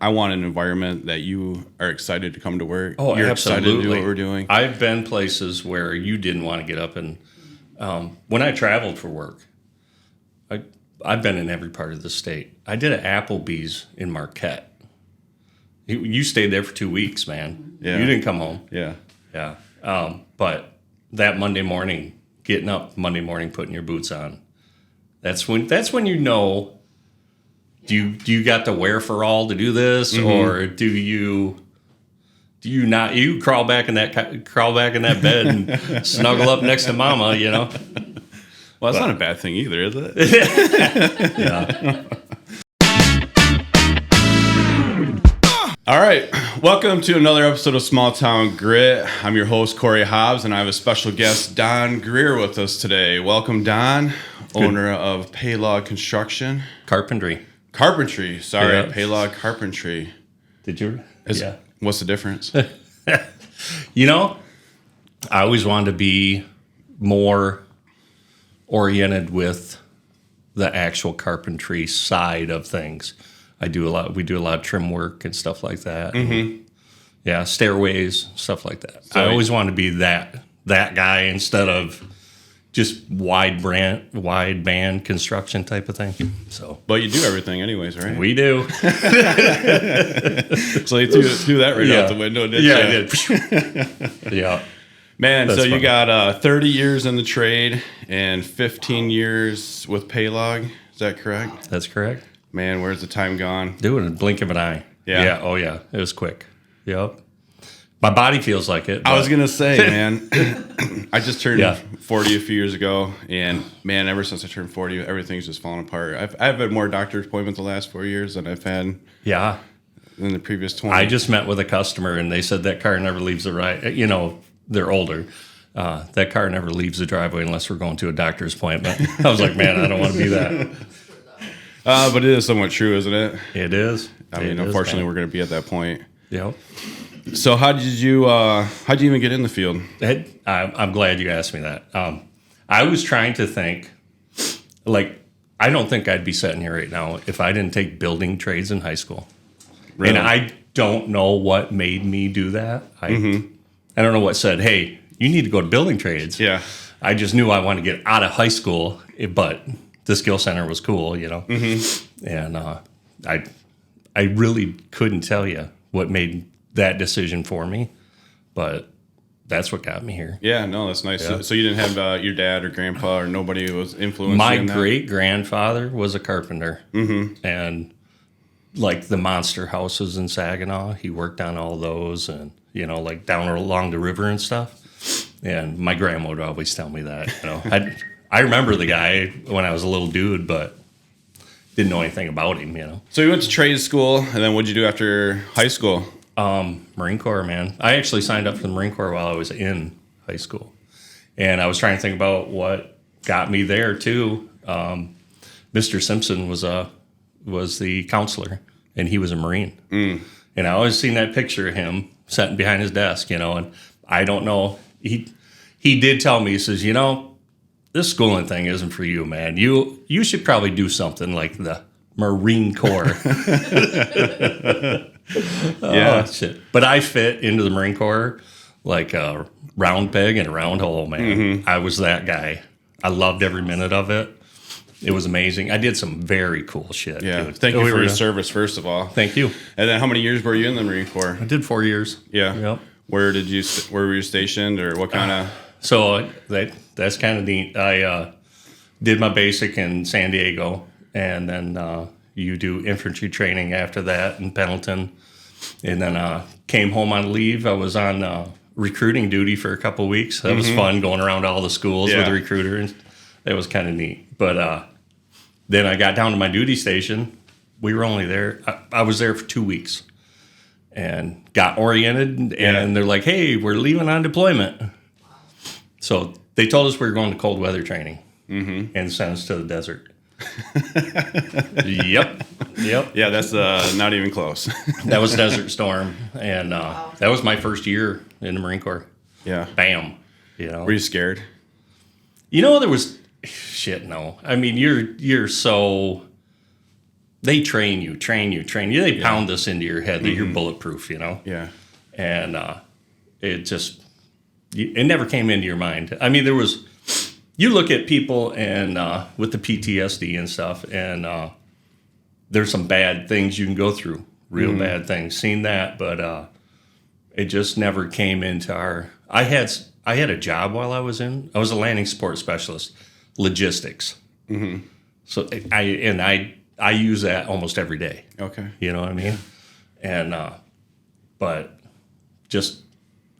I want an environment that you are excited to come to work. Oh, You're absolutely. excited to do what we're doing. I've been places where you didn't want to get up and when I traveled for work, I've been in every part of the state. I did an Applebee's in Marquette. You stayed there for 2 weeks, man. Yeah. You didn't come home. Yeah. Yeah. But that Monday morning, getting up Monday morning, putting your boots on, that's when you know. Do you got the wherewithal to do this, or do you not? You crawl back in that bed and snuggle up next to mama, you know. Well, that's not a bad thing either, is it? Yeah. All right. Welcome to another episode of Small Town Grit. I'm your host, Corey Haubs, and I have a special guest, Don Greer, with us today. Welcome, Don, owner of Pailog Carpentry. Sorry, Yeah. Pailog Carpentry. Did you? Yeah. What's the difference? You know, I always wanted to be more oriented with the actual carpentry side of things. We do a lot of trim work and stuff like that. Mm-hmm. Yeah, stairways, stuff like that. So I always wanted to be that guy instead of just wide band construction type of thing. So, But you do everything anyways, right? we do. So you threw that right out the window, didn't you? Yeah, I did. Yeah. Man, That's so you funny. got 30 years in the trade and 15 years with Pailog. Is that correct? That's correct. Man, where's the time gone? Doing a blink of an eye. Yeah. Yeah. Oh, yeah. It was quick. Yep. My body feels like it. I was but- going to say, man, I just turned Yeah. 40 a few years ago. And, man, ever since I turned 40, everything's just fallen apart. I've had more doctor appointments the last 4 years than I've had Yeah. in the previous 20. I just met with a customer, and they said that car never leaves the right. You know, they're older. That car never leaves the driveway unless we're going to a doctor's appointment. I was like, man, I don't want to be that. But it is somewhat true, isn't it? It is. I mean, unfortunately, we're going to be at that point. Yep. So how'd you even get in the field? I'm glad you asked me that. I was trying to think, like, I don't think I'd be sitting here right now if I didn't take building trades in high school. Really? And I don't know what made me do that. I don't know what said, hey, you need to go to building trades. Yeah. I just knew I wanted to get out of high school, but the skill center was cool, you know. Mm-hmm. And I really couldn't tell you what made that decision for me, but that's what got me here. Yeah, no, that's nice. Yeah. So you didn't have your dad or grandpa or nobody who was influencing My you in that? great-grandfather was a carpenter, and like the monster houses in Saginaw, he worked on all those, and you know, like down along the river and stuff. And my grandma would always tell me that. You know, I remember the guy when I was a little dude, but didn't know anything about him. You know. So you went to trade school, and then what'd you do after high school? Marine Corps, man. I actually signed up for the Marine Corps while I was in high school, and I was trying to think about what got me there too. Mr. Simpson was the counselor, and he was a Marine. And I always seen that picture of him sitting behind his desk, you know. And I don't know. He did tell me, he says, you know, this schooling thing isn't for you, man. You should probably do something like the Marine Corps. Yeah. Oh, shit. But I fit into the Marine Corps like a round peg in a round hole, man. I was that guy. I loved every minute of it. It was amazing. I did some very cool shit. Yeah. Dude. Thank you for your service, first of all. Thank you. And then how many years were you in the Marine Corps? I did 4 years. Yeah. Yep. Where were you stationed, or what kind of? So that's kind of neat. I did my basic in San Diego, and then you do infantry training after that in Pendleton. And then came home on leave. I was on recruiting duty for a couple of weeks. That was fun, going around all the schools with the recruiter. And that was kind of neat. But then I got down to my duty station. We were only there. I was there for 2 weeks and got oriented. And they're like, hey, we're leaving on deployment. So they told us we were going to cold weather training and sent us to the desert. Yep. Yeah, that's not even close. That was Desert Storm, and that was my first year in the Marine Corps. Yeah. Bam. You know. Were you scared? You know, there was shit. No, I mean you're so they train you. They pound this into your head that you're bulletproof, Yeah. And it never came into your mind. I mean, you look at people and with the PTSD and stuff, and there's some bad things you can go through, real bad things. Seen that, but it just never came into our. I had a job while I was a landing support specialist, logistics. Mm-hmm. So I use that almost every day. Okay. You know what I mean? And but just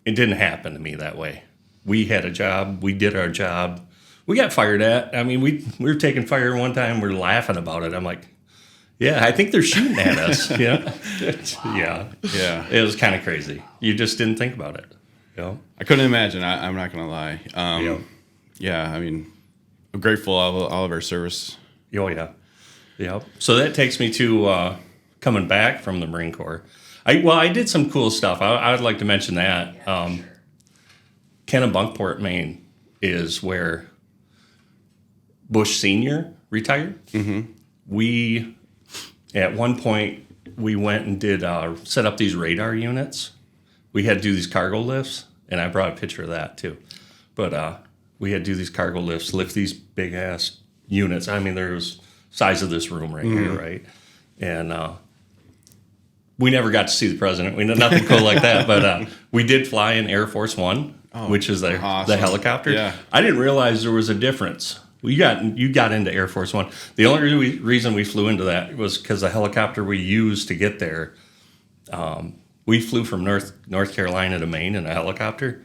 it didn't happen to me that way. We had a job. We did our job. We got fired at. I mean, we were taking fire one time. We're laughing about it. I'm like, yeah, I think they're shooting at us. Yeah. Yeah. It was kind of crazy. You just didn't think about it. I couldn't imagine. I'm not going to lie. Yeah, I mean, I'm grateful all of our service. Oh, yeah. Yeah. So that takes me to coming back from the Marine Corps. I did some cool stuff. I would like to mention that. Kennebunkport, Maine is where Bush Sr. retired. Mm-hmm. We, at one point, we went and did set up these radar units. We had to do these cargo lifts, and I brought a picture of that too. But we had to do these cargo lifts, lift these big ass units. I mean, there's size of this room right here, right? And we never got to see the president. We know nothing cool like that. But we did fly in Air Force One, which is the helicopter. Yeah. I didn't realize there was a difference. You got into Air Force One. The only reason we flew into that was because the helicopter we used to get there. We flew from North Carolina to Maine in a helicopter.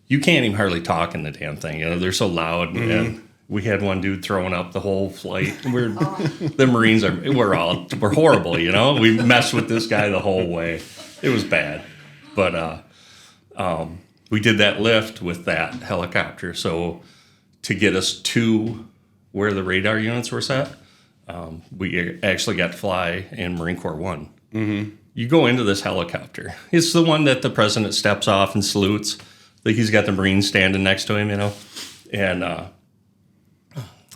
You can't even hardly talk in the damn thing. They're so loud. Mm-hmm. And we had one dude throwing up the whole flight. The Marines we're horrible. We messed with this guy the whole way. It was bad, but we did that lift with that helicopter. So to get us to where the radar units were set, we actually got to fly in Marine Corps One. Mm-hmm. You go into this helicopter. It's the one that the president steps off and salutes. Like he's got the Marines standing next to him, and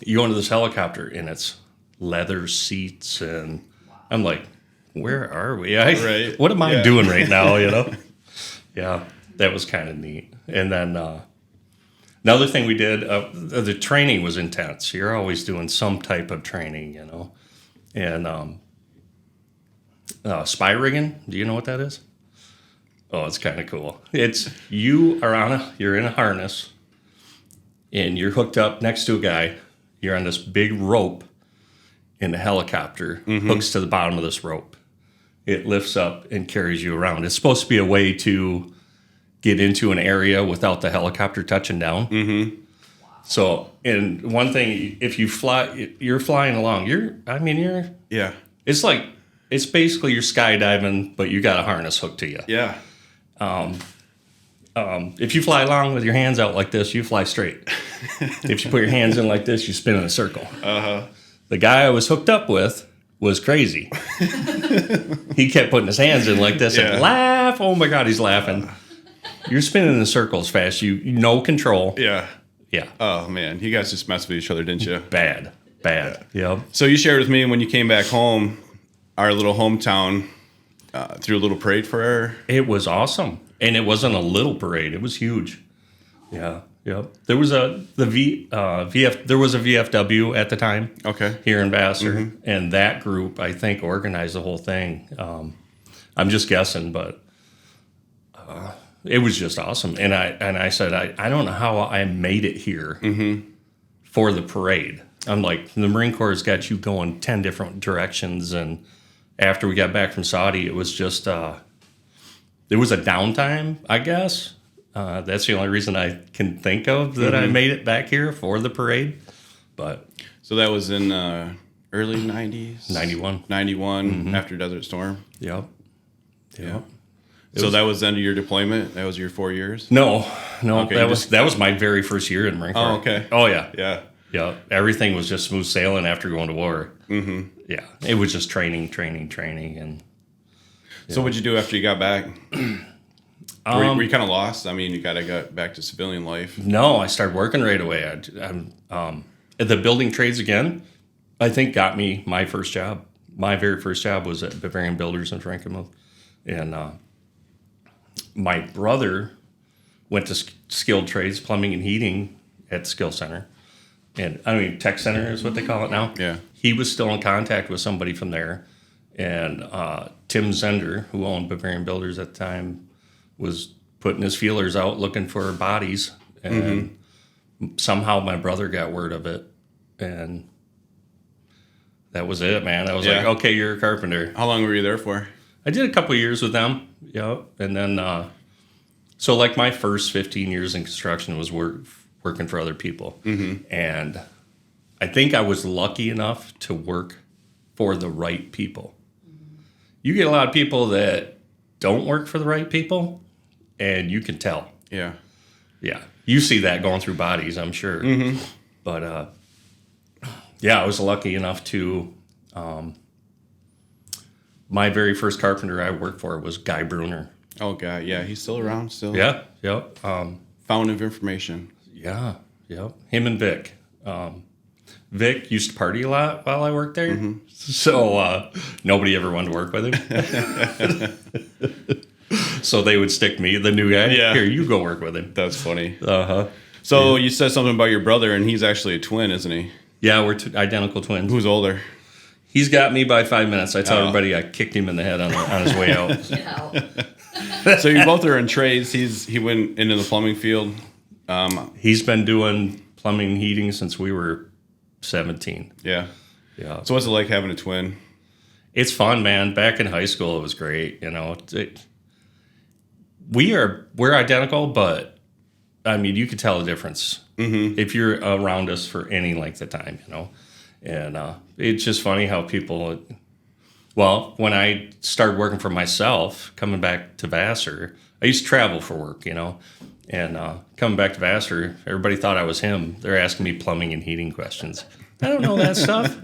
you go into this helicopter and it's leather seats, and I'm like, where are we? What am I doing right now? Yeah, that was kind of neat. And then another thing we did, the training was intense. You're always doing some type of training, and spy rigging. Do you know what that is? Oh, it's kind of cool. It's you're in a harness, and you're hooked up next to a guy. You're on this big rope in the helicopter, hooks to the bottom of this rope. It lifts up and carries you around. It's supposed to be a way to get into an area without the helicopter touching down. Mm-hmm. So, and one thing, if you you're flying along. It's basically you're skydiving, but you got a harness hooked to you. Yeah. If you fly along with your hands out like this, you fly straight. If you put your hands in like this, you spin in a circle. Uh-huh. The guy I was hooked up with was crazy. He kept putting his hands in like this and laugh. Oh my God, he's laughing. You're spinning in circles fast. You no control. Yeah. Yeah. Oh man, you guys just messed with each other, didn't you? Bad. Yep. So you shared with me when you came back home, our little hometown, threw a little parade for her. It was awesome. And it wasn't a little parade. It was huge. Yeah. Yep. There was there was a VFW at the time. Okay. Here in Vassar, and that group I think organized the whole thing. I'm just guessing, but it was just awesome. And I said I don't know how I made it here for the parade. I'm like, the Marine Corps has got you going 10 different directions, and after we got back from Saudi, it was just there was a downtime, I guess. That's the only reason I can think of that I made it back here for the parade. But so that was in early 90s? 91 after Desert Storm? Yep. Yeah. So that was the end of your deployment? That was your 4 years? No. Okay, that was my very first year in Marine Corps. Oh, okay. Oh, yeah. Yeah. Yeah. Everything was just smooth sailing after going to war. Mm-hmm. Yeah. It was just training. And so what'd you do after you got back? Were you kind of lost? I mean, you kind of got back to civilian life. No, I started working right away. The building trades again, I think, got me my first job. my very first job was at Bavarian Builders in Frankenmuth. And my brother went to skilled trades, plumbing and heating at the Skill Center. And Tech Center is what they call it now. Yeah. He was still in contact with somebody from there. And Tim Zender, who owned Bavarian Builders at the time, was putting his feelers out looking for bodies. And somehow my brother got word of it. And that was it, man. I was like, okay, you're a carpenter. How long were you there for? I did a couple of years with them. Yeah. And then, so like my first 15 years in construction was working for other people. And I think I was lucky enough to work for the right people. You get a lot of people that don't work for the right people, and you can tell. Yeah. Yeah. You see that going through bodies, I'm sure. But, yeah, I was lucky enough to... my very first carpenter I worked for was Guy Bruner. Oh, God. Yeah, he's still around still. Yeah. Fountain of information. Yeah. Him and Vic. Vic used to party a lot while I worked there. So nobody ever wanted to work with him. So they would stick me, the new guy. Yeah. Here, you go work with him. That's funny. So you said something about your brother, and he's actually a twin, isn't he? Yeah, we're identical twins. Who's older? He's got me by 5 minutes. I tell everybody I kicked him in the head on his way out. So you both are in trades. He went into the plumbing field. He's been doing plumbing and heating since we were 17. Yeah. Yeah. So what's it like having a twin? It's fun, man. Back in high school, it was great. We're identical, but you could tell the difference if you're around us for any length of time, And it's just funny how people. Well, when I started working for myself, coming back to Vassar, I used to travel for work, And coming back to Vassar, everybody thought I was him. They're asking me plumbing and heating questions. I don't know that stuff.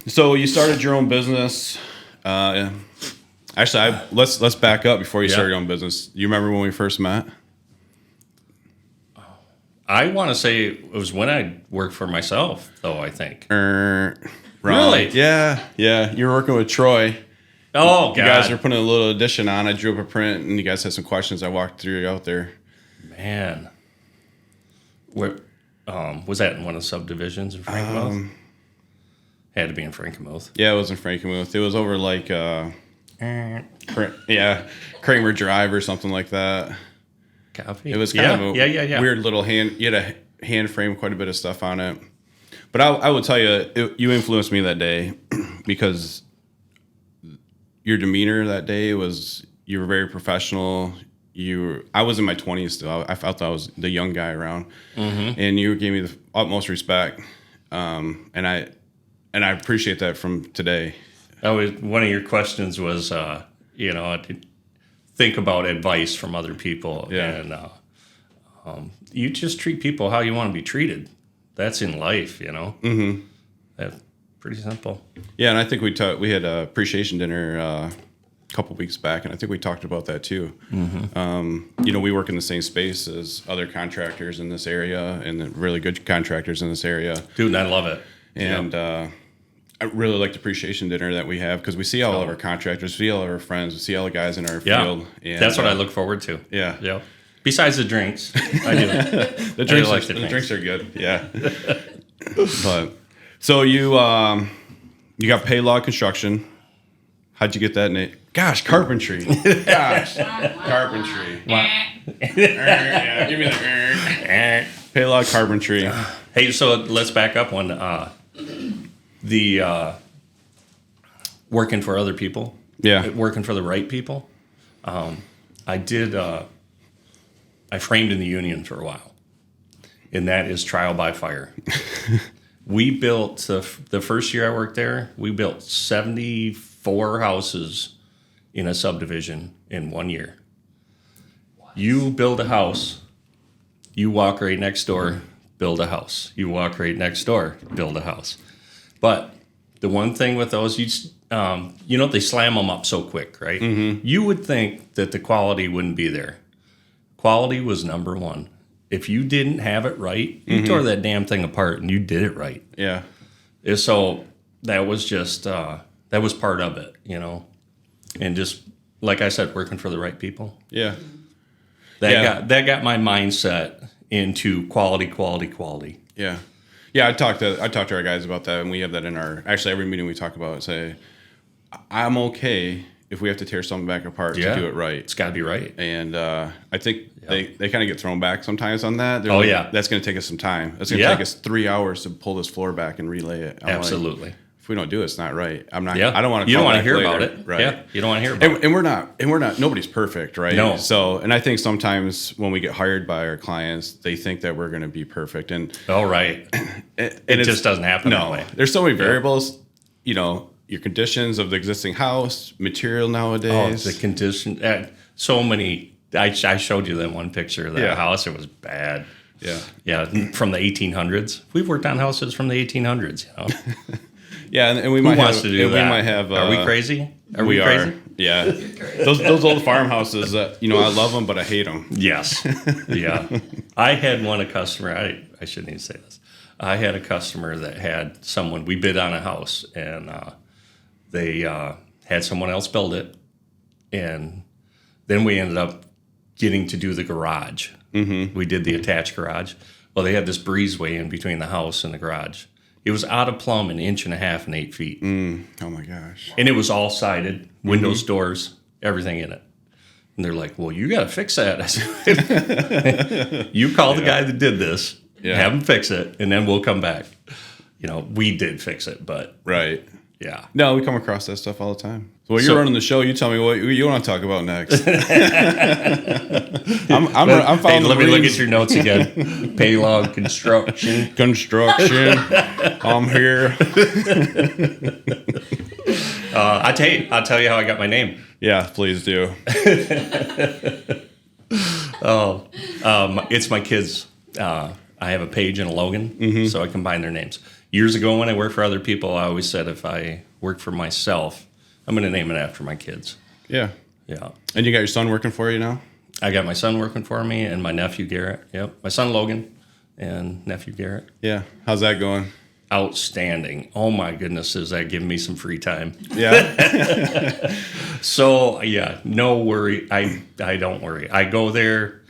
So you started your own business. Actually, let's back up before you started your own business. You remember when we first met? I want to say it was when I worked for myself, though, I think. Really? Yeah. You were working with Troy. Oh, God. You guys were putting a little addition on. I drew up a print, and you guys had some questions. I walked through out there. Man. Where was that in one of the subdivisions in Frankenmuth? Had to be in Frankenmuth. Yeah, it was in Frankenmuth. It was over like Kramer Drive or something like that. Copy. It was kind of a yeah. weird little hand. You had a hand frame, quite a bit of stuff on it. But I would tell you, you influenced me that day because your demeanor that day was, you were very professional. I was in my 20s still. I felt I was the young guy around, and you gave me the utmost respect, and I appreciate that from today. One of your questions was, think about advice from other people, and you just treat people how you want to be treated. That's in life, That's pretty simple. Yeah, and I think we had a appreciation dinner a couple weeks back, and I think we talked about that too. We work in the same space as other contractors in this area, and the really good contractors in this area. Dude, I love it. And I really like the appreciation dinner that we have because we see all of our contractors, we see all of our friends, we see all the guys in our field. And that's what I look forward to. Yeah. Besides the drinks, I do. The drinks are good. Yeah. But so you got Pailog Construction. How'd you get that name? Gosh, Carpentry. Carpentry. Yeah, give me the Pailog Carpentry. Hey, so let's back up one. The working for other people. Yeah. Working for the right people. I framed in the union for a while, and that is trial by fire. We built, the first year I worked there, we built 74 houses in a subdivision in 1 year. You build a house, you walk right next door, build a house. You walk right next door, build a house. But the one thing with those, they slam them up so quick, right? You would think that the quality wouldn't be there. Quality was number one. If you didn't have it right, you tore that damn thing apart and you did it right. Yeah. So that was just that was part of it, and just like I said, working for the right people. Yeah. That got my mindset into quality. Yeah. Yeah, I talked to our guys about that, and we have that in actually every meeting we talk about it. Say, I'm okay if we have to tear something back apart to do it right. It's got to be right. And I think they kind of get thrown back sometimes on that. They're that's going to take us some time. It's going to take us 3 hours to pull this floor back and relay it. Absolutely. Like, if we don't do it, it's not right. I'm not. Yeah. I don't want to. You don't want to hear later, about it, right? Yeah. You don't want to hear about it. And we're not. Nobody's perfect, right? No. So, and I think sometimes when we get hired by our clients, they think that we're going to be perfect, and right. It just doesn't happen that way. There's so many variables. Your conditions of the existing house, material nowadays. The condition. So many. I showed you that one picture of that house. It was bad. Yeah. Yeah. From the 1800s. We've worked on houses from the 1800s. Yeah, and we Who might wants have, to do that? We might have. Are we crazy? Are we crazy? are. Yeah. Those old farmhouses. I love them, but I hate them. Yes. Yeah. I had a customer. I shouldn't even say this. I had a customer that had someone. We bid on a house, and they had someone else build it, and then we ended up getting to do the garage. Mm-hmm. We did the attached garage. Well, they had this breezeway in between the house and the garage. It was out of plumb, 1.5 inches and 8 feet. Oh my gosh! And it was all sided, windows, doors, everything in it. And they're like, "Well, you got to fix that." I said, "You call the guy that did this, have him fix it, and then we'll come back." We did fix it, but right. Yeah. No, we come across that stuff all the time. So you're running the show. You tell me what you want to talk about next. I'm following. Let me look at your notes again. Pailog Construction. I'm here. I'll tell you how I got my name. Yeah, please do. It's my kids. I have a Paige and a Logan, so I combine their names. Years ago, when I worked for other people, I always said if I work for myself, I'm going to name it after my kids. Yeah. Yeah. And you got your son working for you now? I got my son working for me and my nephew, Garrett. Yep. My son, Logan, and nephew, Garrett. Yeah. How's that going? Outstanding. Oh, my goodness, is that giving me some free time. Yeah. So, yeah, no worry. I don't worry. I go there.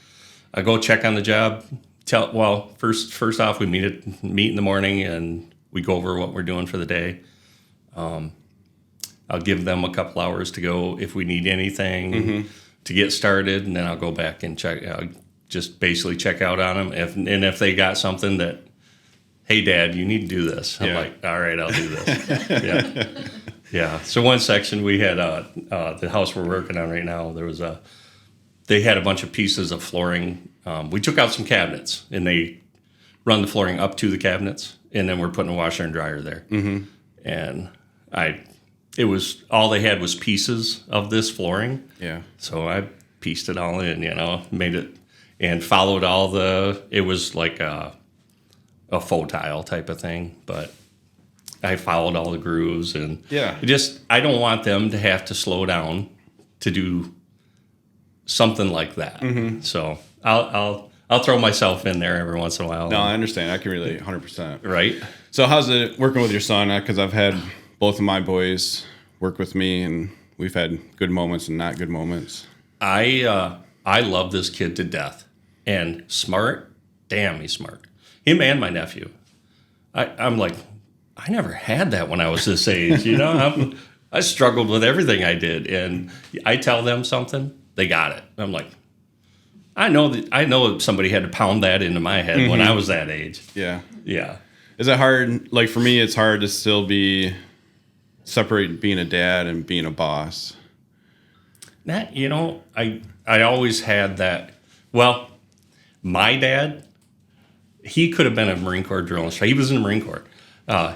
I go check on the job. First off, we meet in the morning and we go over what we're doing for the day. I'll give them a couple hours to go if we need anything to get started, and then I'll go back and check. Just basically check out on them. If they got something that, hey, Dad, you need to do this. I'm like, all right, I'll do this. Yeah. So one section we had the house we're working on right now. They had a bunch of pieces of flooring. We took out some cabinets, and they run the flooring up to the cabinets, and then we're putting a washer and dryer there. Mm-hmm. And it was all they had was pieces of this flooring. Yeah. So I pieced it all in, made it and followed it was like a faux tile type of thing, but I followed all the grooves and I don't want them to have to slow down to do something like that. Mm-hmm. So I'll throw myself in there every once in a while. No, I understand. I can relate 100%. Right. So how's it working with your son? Because I've had both of my boys work with me, and we've had good moments and not good moments. I love this kid to death. And smart. Damn, he's smart. Him and my nephew. I'm like, I never had that when I was this age. I struggled with everything I did. And I tell them something, they got it. I'm like, I know somebody had to pound that into my head when I was that age. Yeah. Yeah. Is it hard? Like for me, it's hard to still separate being a dad and being a boss. That, I always had that. Well, my dad, he could have been a Marine Corps drill instructor. He was in the Marine Corps.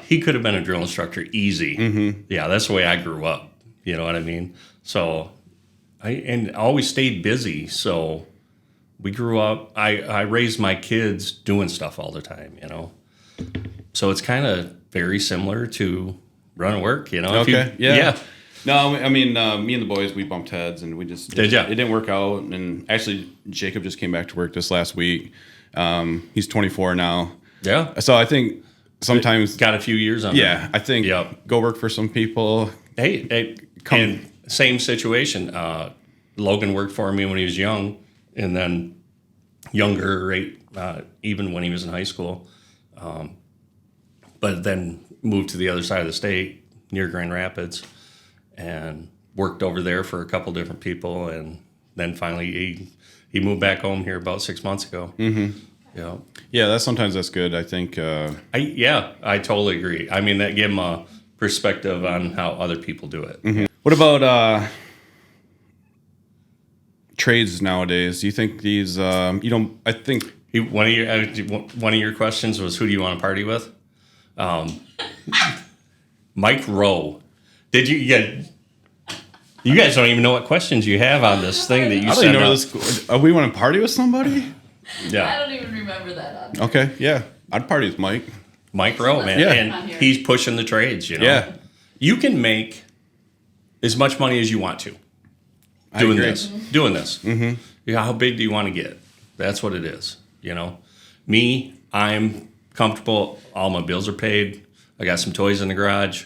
He could have been a drill instructor easy. Mm-hmm. Yeah, that's the way I grew up. You know what I mean? So I always stayed busy. So we grew up. I raised my kids doing stuff all the time, So it's kind of very similar to running work, Okay. Yeah. No, I mean, me and the boys, we bumped heads, and we just it didn't work out. And actually, Jacob just came back to work this last week. He's 24 now. Yeah. So I think sometimes got a few years on. Yeah, I think go work for some people. Hey, and same situation. Logan worked for me when he was young, and then younger, even when he was in high school. But then moved to the other side of the state near Grand Rapids and worked over there for a couple different people. And then finally he moved back home here about 6 months ago. Mm-hmm. Yeah, that's good. I think. I totally agree. I mean, that gave him a perspective on how other people do it. Mm-hmm. What about trades nowadays? Do you think these? I think one of your questions was, who do you want to party with? Mike Rowe. Did you get? You guys don't even know what questions you have on this thing that you sent up. We want to party with somebody? Yeah. I don't even remember that. Okay, yeah. I'd party with Mike. Mike Rowe, man. Yeah. And he's pushing the trades, Yeah. You can make as much money as you want to doing this. Mm-hmm. How big do you want to get? That's what it is, Me, I'm comfortable. All my bills are paid. I got some toys in the garage.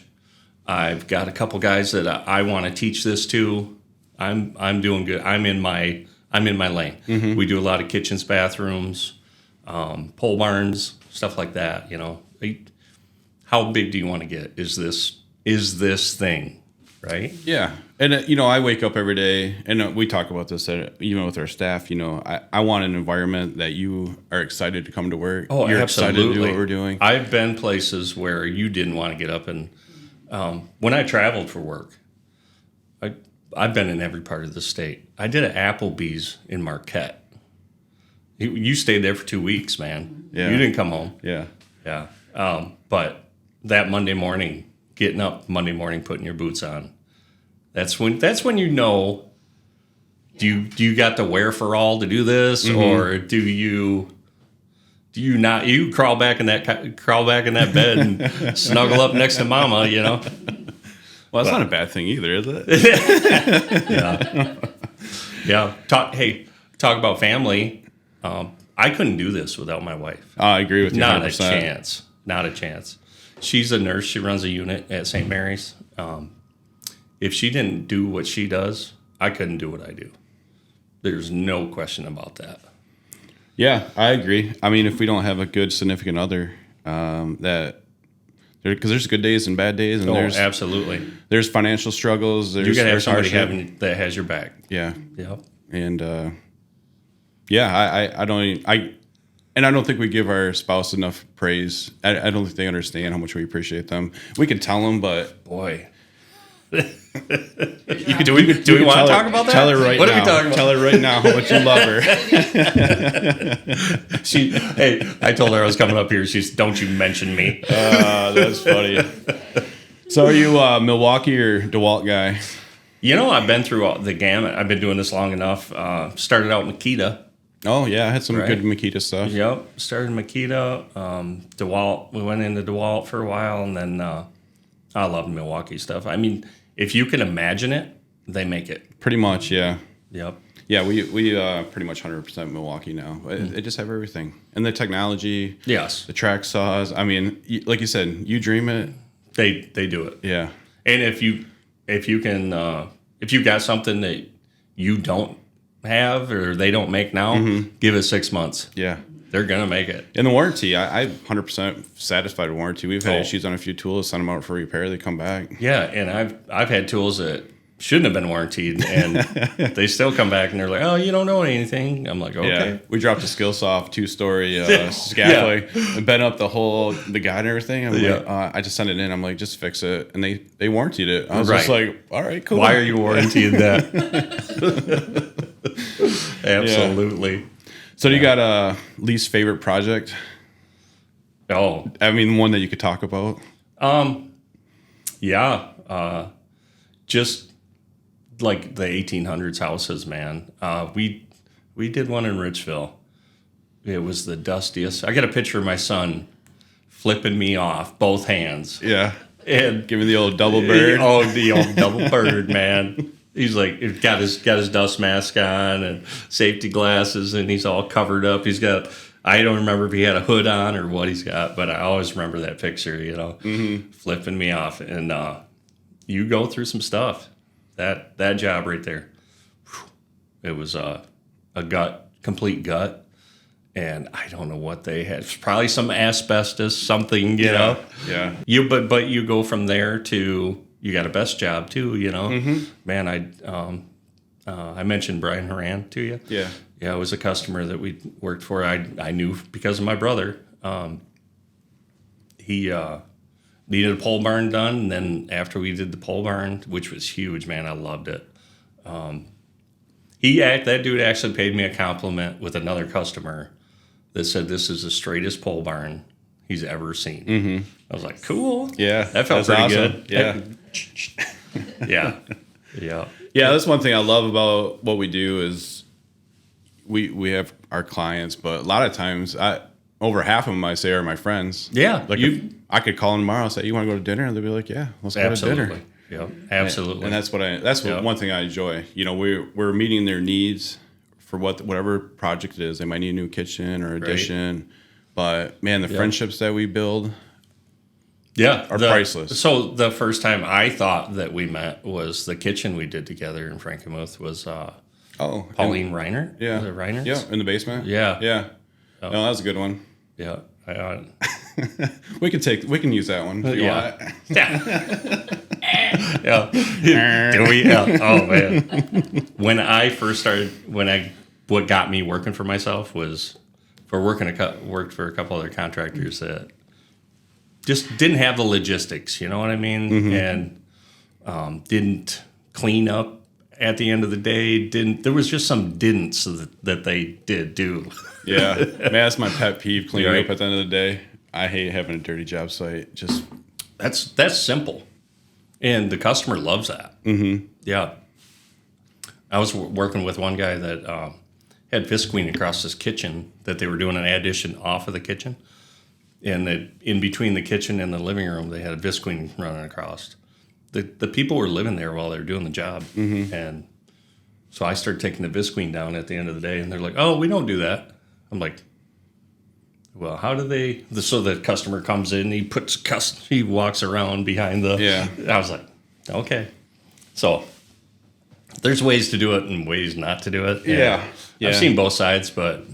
I've got a couple guys that I want to teach this to. I'm doing good. I'm in my lane. Mm-hmm. We do a lot of kitchens, bathrooms, pole barns, stuff like that. How big do you want to get? Is this thing, right? Yeah, and I wake up every day, and we talk about this even with our staff. I want an environment that you are excited to come to work. Oh, you're absolutely. excited to do what we're doing. I've been places where you didn't want to get up, and when I traveled for work, I've been in every part of the state. I did an Applebee's in Marquette. You stayed there for 2 weeks, man. Yeah. You didn't come home. Yeah. Yeah. But that Monday morning, getting up Monday morning, putting your boots on, that's when you know. Do you got the wherewithal to do this, mm-hmm. or do you not? You crawl back in that bed and snuggle up next to mama, Well, that's not a bad thing either, is it? Yeah. Talk about family. I couldn't do this without my wife. I agree with you. Not 100%. Not a chance. She's a nurse. She runs a unit at St. Mary's. If she didn't do what she does, I couldn't do what I do. There's no question about that. Yeah, I agree. I mean, if we don't have a good significant other, because there's good days and bad days, and absolutely. There's financial struggles. You gotta have somebody that has your back. Yeah. Yep. And I don't think we give our spouse enough praise. I don't think they understand how much we appreciate them. We can tell them, but boy. Do we want to talk about that? Tell her right now. What are we talking about? Tell her right now how much you love her. I told her I was coming up here. She's, don't you mention me. That's funny. So are you a Milwaukee or DeWalt guy? I've been through the gamut. I've been doing this long enough. Started out Makita. Oh, yeah. I had some good Makita stuff. Yep. Started Makita. DeWalt. We went into DeWalt for a while, and then I love Milwaukee stuff. I mean, if you can imagine it, they make it. Pretty much, yeah. Yep. Yeah, we pretty much 100% Milwaukee now. They just have everything. And the technology. Yes. The track saws. I mean, like you said, you dream it. They do it. Yeah. And if you got something that you don't have or they don't make now, mm-hmm. give it 6 months. Yeah. They're going to make it. And the warranty, I'm 100% satisfied with warranty. We've had issues on a few tools, send them out for repair, they come back. Yeah, and I've had tools that shouldn't have been warranted, and they still come back and they're like, oh, you don't know anything. I'm like, okay. Yeah. We dropped a Skillsoft 2-story scaffolding and bent up the guide and everything. I'm like, I just sent it in. I'm like, just fix it. And they warranted it. I was just like, all right, cool. Why are you warranting that? Absolutely. Yeah. So do you got a least favorite project? Oh. I mean, one that you could talk about? Yeah. Just like the 1800s houses, man. We did one in Richville. It was the dustiest. I got a picture of my son flipping me off, both hands. Yeah. And give me the old double bird. Oh, the old double bird, man. He's like, got his dust mask on and safety glasses, and he's all covered up. He's got I don't remember if he had a hood on or what he's got, but I always remember that picture, flipping me off. And you go through some stuff. That job right there, it was a complete gut. And I don't know what they had. Probably some asbestos, something, you know. Yeah. But you go from there to you got a best job too, Man, I mentioned Brian Horan to you. Yeah. Yeah, it was a customer that we worked for. I knew because of my brother. He needed a pole barn done, and then after we did the pole barn, which was huge, man, I loved it. That dude actually paid me a compliment with another customer that said this is the straightest pole barn he's ever seen. Mm-hmm. I was like, cool. Yeah, that felt pretty awesome. Good. Yeah. Yeah. Yeah, that's one thing I love about what we do is we have our clients, but a lot of times over half of them I say are my friends. Yeah. Like if I could call them tomorrow and say, you want to go to dinner? And they'll be like, yeah, let's go to dinner. Yeah, absolutely. And that's one thing I enjoy. We're meeting their needs for whatever project it is. They might need a new kitchen or addition. Right. But man, the friendships that we build are priceless. So the first time I thought that we met was the kitchen we did together in Frankenmuth was Pauline Reiner. Yeah. The Reiners? Yeah, in the basement. Yeah. Yeah. Oh. No, that was a good one. Yeah. We can use that one if you want. Yeah. Do we? Yeah. Oh man. When I first started, what got me working for myself was worked for a couple other contractors that just didn't have the logistics. You know what I mean? Mm-hmm. And didn't clean up at the end of the day. There was just some didn'ts that they did do. Yeah, man, that's my pet peeve. Cleaning up at the end of the day. I hate having a dirty job site. Just that's simple, and the customer loves that. Mm-hmm. Yeah, I was working with one guy that had visqueen across his kitchen that they were doing an addition off of the kitchen, and that in between the kitchen and the living room they had a visqueen running across. The people were living there while they were doing the job, and so I started taking the visqueen down at the end of the day, and they're like, "Oh, we don't do that." I'm like, well, how do they? So the customer comes in, he walks around behind the. Yeah. I was like, okay. So there's ways to do it and ways not to do it. Yeah. I've seen both sides, but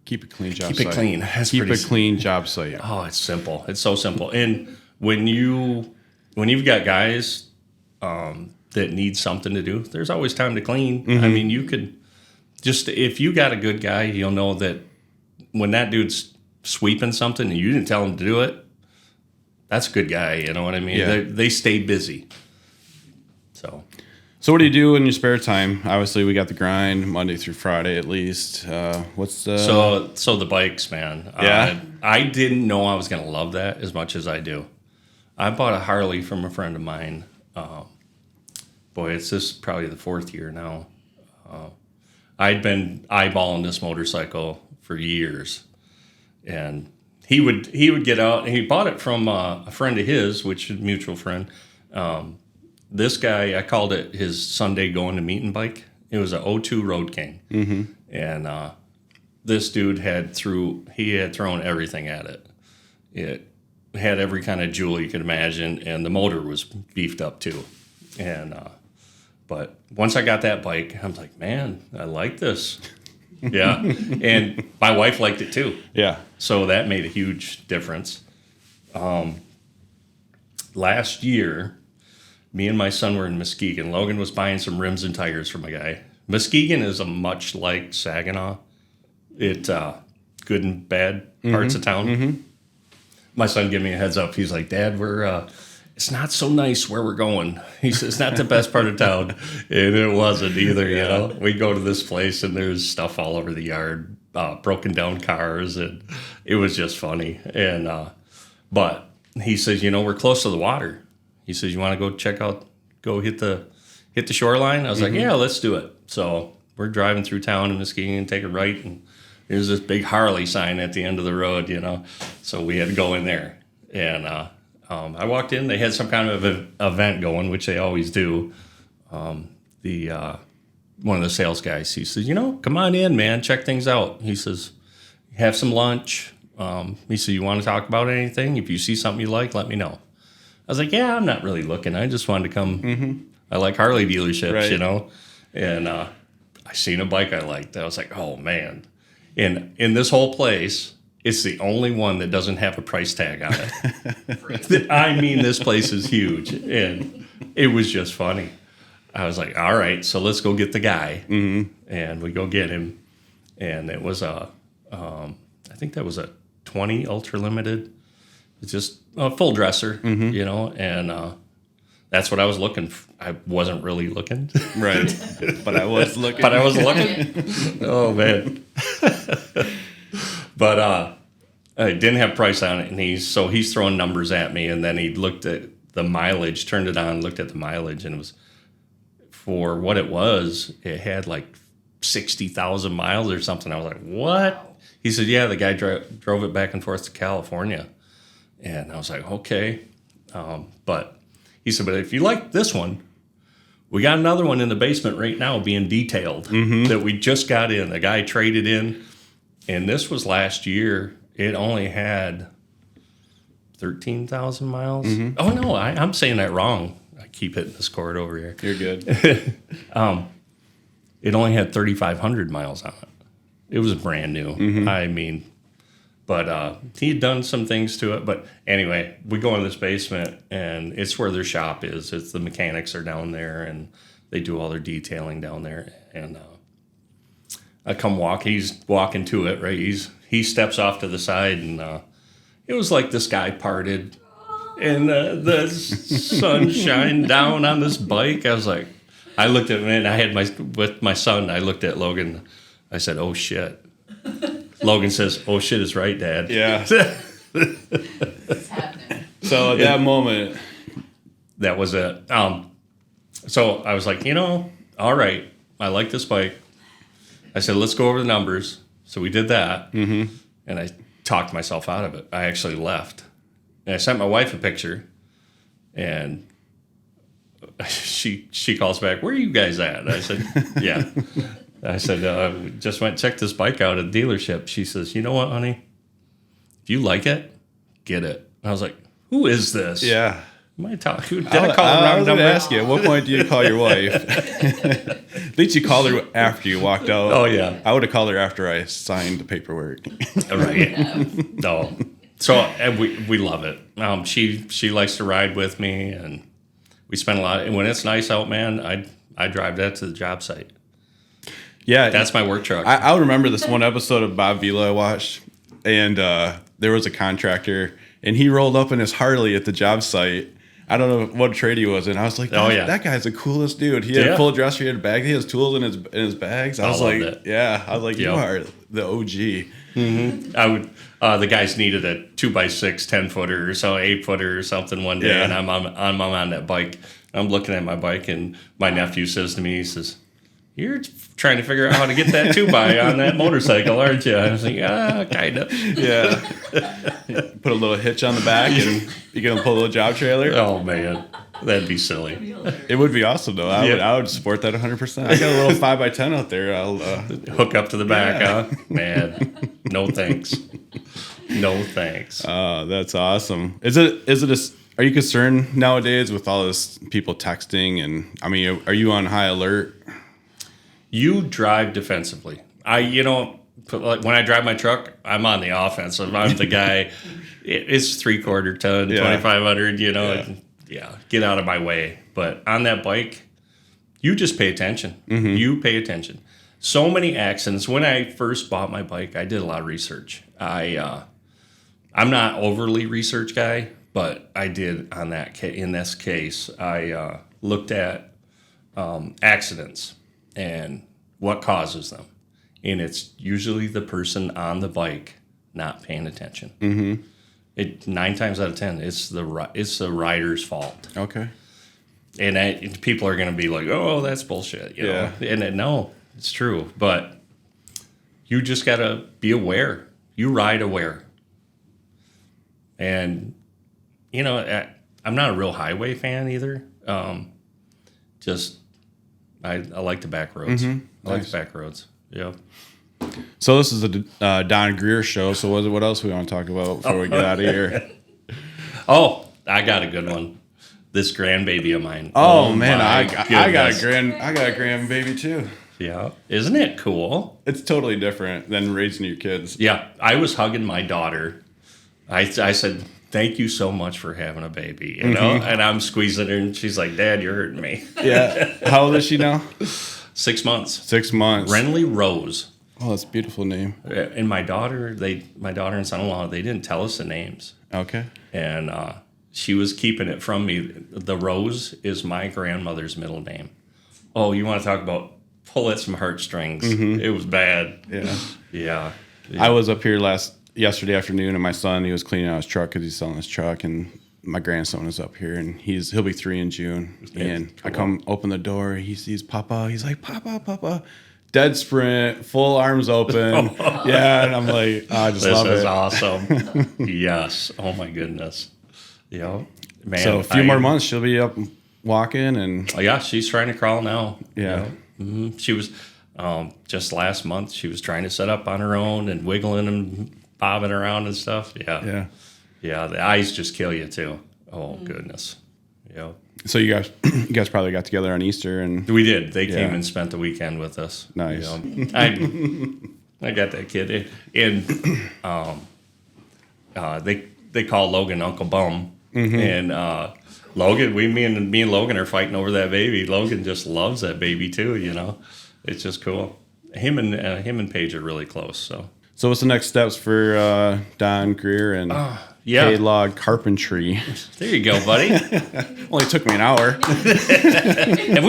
keep it clean job site. Keep it clean. Keep a clean job site. Oh, it's simple. It's so simple. And when you've got guys that need something to do, there's always time to clean. Mm-hmm. I mean, you could. Just if you got a good guy, you'll know that when that dude's sweeping something and you didn't tell him to do it, that's a good guy. You know what I mean? Yeah. They stay busy. So what do you do in your spare time? Obviously, we got the grind Monday through Friday at least. What's the so the bikes, man? Yeah, I didn't know I was going to love that as much as I do. I bought a Harley from a friend of mine. This is probably the fourth year now. I'd been eyeballing this motorcycle for years, and he would get out, and he bought it from a friend of his, which is a mutual friend. This guy, I called it his Sunday going to meeting bike. It was an 02 Road King, and this dude had thrown everything at it. It had every kind of jewel you could imagine, and the motor was beefed up too, and. But once I got that bike, I was like, man, I like this. Yeah. And my wife liked it too. Yeah. So that made a huge difference. Last year, me and my son were in Muskegon. Logan was buying some rims and tires from a guy. Muskegon is a much like Saginaw. It good and bad parts of town. Mm-hmm. My son gave me a heads up. He's like, Dad, it's not so nice where we're going. He says, it's not the best part of town. And it wasn't either, you know. We go to this place, and there's stuff all over the yard, broken down cars, and it was just funny. And but he says, we're close to the water. He says, you want to go hit the shoreline? I was like, yeah, let's do it. So we're driving through town in Muskegon and take a right, and there's this big Harley sign at the end of the road, So we had to go in there. And I walked in. They had some kind of event going, which they always do. The one of the sales guys, he says, come on in, man, check things out. He says, have some lunch. He said, you want to talk about anything? If you see something you like, let me know. I was like, yeah, I'm not really looking. I just wanted to come. I like Harley dealerships, And I seen a bike I liked. I was like, oh, man. And in this whole place, it's the only one that doesn't have a price tag on it. I mean, this place is huge. And it was just funny. I was like, all right, so let's go get the guy. And we go get him. And it was I think that was a 20 Ultra Limited. It's just a full dresser, and that's what I was looking for. I wasn't really looking. Right. But I was looking. Oh, man. But I didn't have price on it, and he's throwing numbers at me, and then he looked at the mileage, turned it on, looked at the mileage, and it was, for what it was, it had like 60,000 miles or something. I was like, what? He said, yeah, the guy drove it back and forth to California. And I was like, okay. But he said, but if you like this one, we got another one in the basement right now being detailed that we just got in. The guy traded in. And this was last year. It only had 13,000 miles. Oh, no, I'm saying that wrong. I keep hitting this cord over here. You're good. It only had 3,500 miles on it. It was brand new. I mean, but he had done some things to it. But anyway, we go in this basement, and it's where their shop is. It's the mechanics are down there, and they do all their detailing down there. And I come walk. He's walking to it, right? He steps off to the side, and it was like the sky parted, and the sun shined down on this bike. I was like, I looked at him, and I had with my son. I looked at Logan. I said, oh, shit. Logan says, oh, shit is right, Dad. Yeah. It's happening. So at that moment. That was it. So I was like, all right, I like this bike. I said, let's go over the numbers. So we did that. And I talked myself out of it. I actually left. And I sent my wife a picture. And she calls back, where are you guys at? I said, yeah. I said, just went and checked this bike out at the dealership. She says, you know what, honey? If you like it, get it. And I was like, who is this? Yeah. Am I talking? Did I call the wrong was number? going to ask you, at what point do you call your wife? At least you called her after you walked out. Oh, yeah. I would have called her after I signed the paperwork. Right. No. So and we love it. She likes to ride with me, and we spend a lot. And when it's nice out, man, I drive that to the job site. Yeah, that's my work truck. I would remember this one episode of Bob Vila I watched, and there was a contractor, and he rolled up in his Harley at the job site. I don't know what trade he was in. I was like, that guy's the coolest dude. He had a full dresser, he had a bag, he has tools in his bags. I was like, you are the OG. I would. The guys needed a 2x6 10-footer or so, 8-footer or something one day, and I'm on that bike. I'm looking at my bike, and my nephew says to me, he says, you're trying to figure out how to get that 2x on that motorcycle, aren't you? I was like, kind of. Yeah. Put a little hitch on the back, and you're going to pull a little job trailer. Oh, man. That'd be silly. It would be awesome, though. I would support that 100%. I got a little 5x10 out there. I'll hook up to the back, huh? Man, no thanks. No thanks. That's awesome. Are you concerned nowadays with all this people texting? And I mean, are you on high alert? You drive defensively. Like when I drive my truck, I'm on the offensive. I'm the guy. It's 3/4 ton, 2,500. Get out of my way. But on that bike, you just pay attention. You pay attention. So many accidents. When I first bought my bike, I did a lot of research. I'm not overly research guy, but I did on that. In this case, I looked at accidents and what causes them. And it's usually the person on the bike not paying attention. 9 times out of 10, it's the rider's fault. Okay. And people are going to be like, oh, that's bullshit. You know? And no, it's true. But you just got to be aware. You ride aware. And, I'm not a real highway fan either. I like the back roads. I like the back roads. Yeah. So this is the Don Greer show. So what else we want to talk about before we get out of here? Oh, I got a good one. This grandbaby of mine. Oh man, my I got a grandbaby too. Yeah. Isn't it cool? It's totally different than raising your kids. Yeah. I was hugging my daughter. I said, thank you so much for having a baby, you know? And I'm squeezing her, and she's like, Dad, you're hurting me. Yeah. How old is she now? 6 months. 6 months. Renly Rose. Oh, that's a beautiful name. And my daughter and son-in-law, they didn't tell us the names. Okay. And she was keeping it from me. The Rose is my grandmother's middle name. Oh, you want to talk about pull at some heartstrings. It was bad. Yeah. I was up here yesterday afternoon, and my son, he was cleaning out his truck because he's selling his truck, and my grandson is up here, and he'll be 3 in June. And I come open the door, he sees Papa. He's like, Papa. Dead sprint, full arms open. Yeah, and I'm like, oh, I just love it. This is awesome. Yes. Oh my goodness. Yeah. Man. So a few more months, she'll be up walking, and yeah, she's trying to crawl now. Yeah. She was just last month. She was trying to set up on her own and wiggling and bobbing around and stuff. Yeah. The eyes just kill you too. Oh goodness. Yeah. So you guys probably got together on Easter, and we did. They came and spent the weekend with us. Nice. I got that kid, and they call Logan Uncle Bum, and Logan. Me and Logan are fighting over that baby. Logan just loves that baby too. You know, it's just cool. Him and Paige are really close. So what's the next steps for Don Greer and Pailog Carpentry? There you go, buddy. Only took me an hour. And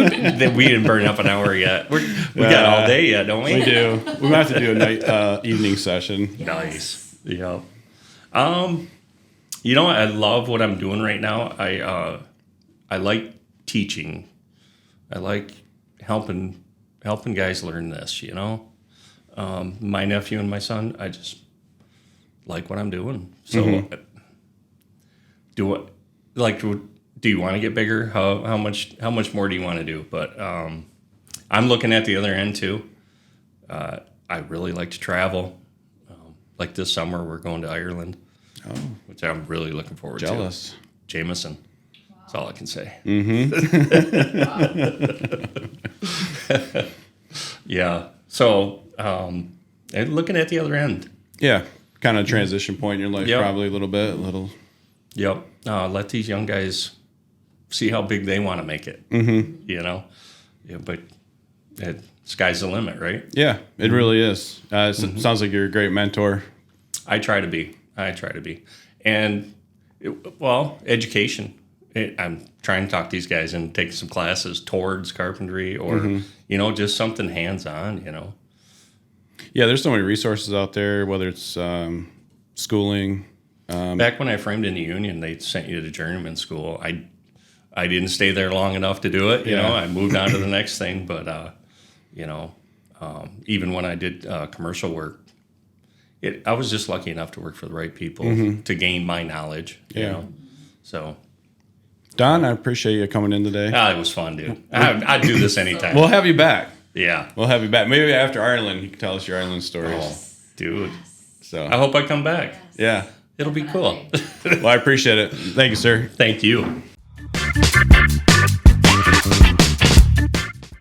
we didn't burn up an hour yet. We got all day yet, don't we? We do. We might have to do a night evening session. Nice. Yeah. You know, I love what I'm doing right now. I like teaching. I like helping guys learn this. You know, my nephew and my son. I just like what I'm doing. So, do you want to get bigger? How much more do you want to do? But I'm looking at the other end too. I really like to travel. Like this summer, we're going to Ireland, which I'm really looking forward to. Jealous. Jameson. That's all I can say. Yeah. So, and looking at the other end. Yeah. Kind of transition point in your life, probably a little bit. Yep. Let these young guys see how big they want to make it. You know? Yeah, but sky's the limit, right? Yeah, it really is. Sounds like you're a great mentor. I try to be. And, education. I'm trying to talk these guys into taking some classes towards carpentry or, you know, just something hands-on, you know. Yeah, there's so many resources out there, whether it's schooling. Back when I framed in the union, they sent you to journeyman school. I didn't stay there long enough to do it. You know, I moved on to the next thing. But, you know, even when I did commercial work, I was just lucky enough to work for the right people to gain my knowledge, you know. So, Don, I appreciate you coming in today. It was fun, dude. I'd do this anytime. We'll have you back. Yeah. We'll have you back. Maybe after Ireland, you can tell us your Ireland stories. Oh, dude. So I hope I come back. Yeah. It'll be cool. Well, I appreciate it. Thank you, sir. Thank you.